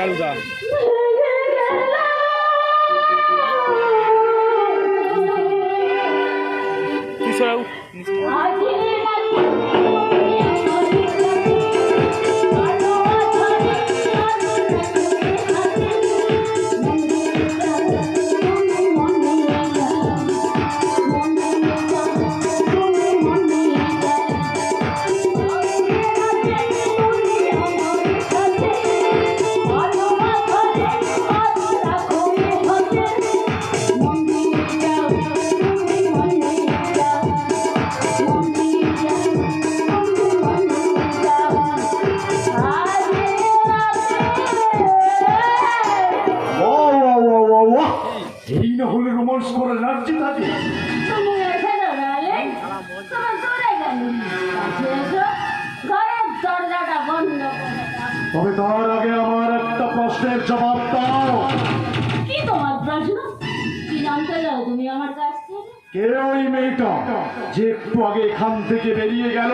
আলগা। তুই সরাও এই না হলে রোমান্স করে নাচতে থাকে। তবে তার আগে আমার একটা প্রশ্নের জবাব দাও। কি তোমার প্রশ্ন? কি জানতে চাও তুমি আমার কাছ থেকে? কে ওই মেয়েটা যে একটু আগে এখান থেকে বেরিয়ে গেল?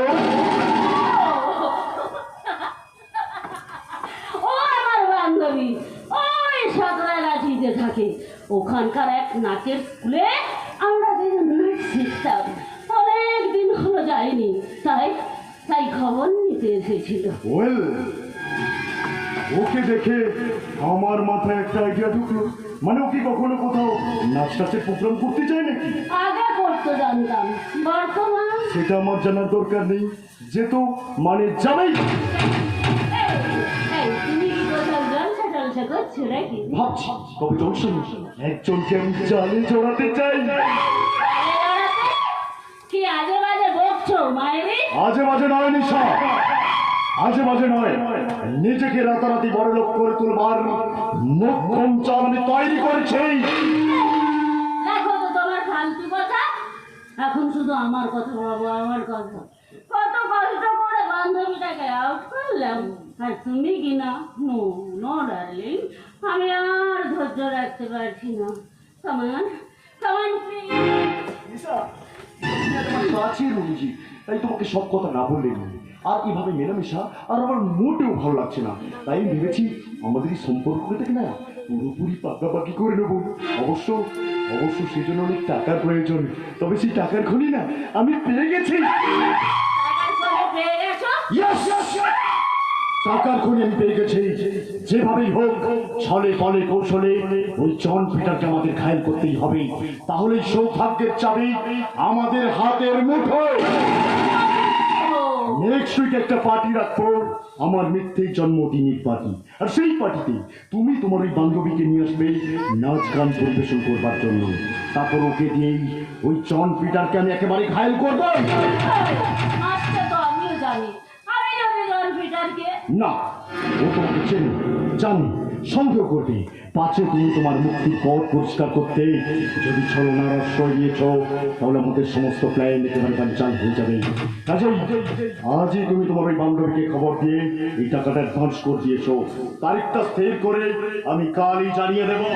ও আমার বান্ধবী, ওই সাঁতরাগাছিতে থাকে। ওখানকার এক নাচের স্কুলে আমরা দুজন নাচ শিখতাম। অনেক দিন হলো যাইনি, তাই তাই খবর নিতে এসেছিল। ওয়েল, ওকে দেখে আমার মাথায় একটা আইডিয়া ঢুকলো। মানে ও কি কখনো কোথাও নাচ টাচের প্রোগ্রাম করতে চায় নাকি? আগে করতে জানতাম, বর্তমান সেটা আমার জানার দরকার নেই, যেহেতু মানে যাবেই। এই, তুমি কি কোথাও জলসা টলসা করছো নাকি? ভাবছি তবে জংশন একজনকে আমি জালে জড়াতে চাই। কি আজে বাজে বকছো মায়েরি? আজে বাজে নয় নিশা, আজে বাজে নয়, নিজেকে রাতারাতি বড় লোক করে তুলবার মোক্ষম চাল আমি তৈরি করেছি। দেখো তো তোমার ফালতু কথা। এখন শুধু আমার কথা ভাবো, আমার কথা। কত কষ্ট করে বান্ধবীটাকে আউট করলাম, আর তুমি কি না? নো নো ডার্লিং, আমি আর ধৈর্য রাখতে পারছি না। কামান কামান নিশা, তুমি আমার কাছের রুজি, তাই তোমাকে সব কথা না বললে নয়। আর এভাবে মেলামেশা আর আমার মোটেও ভালো লাগছে না। তাই আমি ভেবেছি আমাদের এই সম্পর্কটাকে না পুরোপুরি পাকাপাকি করে নেবো। অবশ্য অবশ্য সেজন্য অনেক টাকার প্রয়োজন। তবে সেই টাকার খনি না আমি পেয়ে গেছি। পেয়ে গেছো? Yes! টাকার খনি আমি পেয়ে গেছি। যেভাবেই হোক ছলে বলে কৌশলে ওই জন পিটারকে আমাদের ঘায়েল করতেই হবে। তাহলে সৌভাগ্যের চাবি আমাদের হাতের মুঠোয়। নেক্সট উইক একটা পার্টি রাখবো, আমার মৃত্যুর জন্মদিনের পার্টি। আর সেই পার্টিতে তুমি তোমার ওই বান্ধবীকে নিয়ে আসবে নাচ গান পরিবেশন করবার জন্য। তারপর ওকে দিয়েই ওই জন পিটারকে আমি একেবারে ঘায়েল করবো। আজকে তো আমিও জানি, আমি জানি জন পিটারকে। না, ও তোমাকে চেনে, জানি, সন্দেহ করবে। পাছে তুমি তোমার মুক্তির পথ পরিষ্কার করতে যদি ছলনার আশ্রয় নিয়েছ, তাহলে আমাদের সমস্ত প্ল্যান একেবারে বানচাল হয়ে যাবে। কাজেই আজই তুমি তোমার ওই বান্ধবীকে খবর দিয়ে এই টাকাটা অ্যাডভান্স করে দিয়েছো। তারিখটা স্থির করে আমি কালই জানিয়ে দেবো।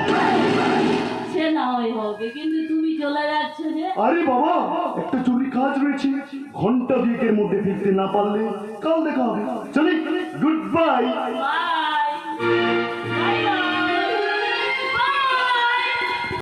সে না হয় হবে, কিন্তু তুমি চলে যাচ্ছ যে? আরে বাবা, একটা জরুরি কাজ রয়েছে, ঘন্টা দুয়েকের মধ্যে ফিরতে না পারলে কাল দেখা হবে। চলি, গুড বাই। বাই।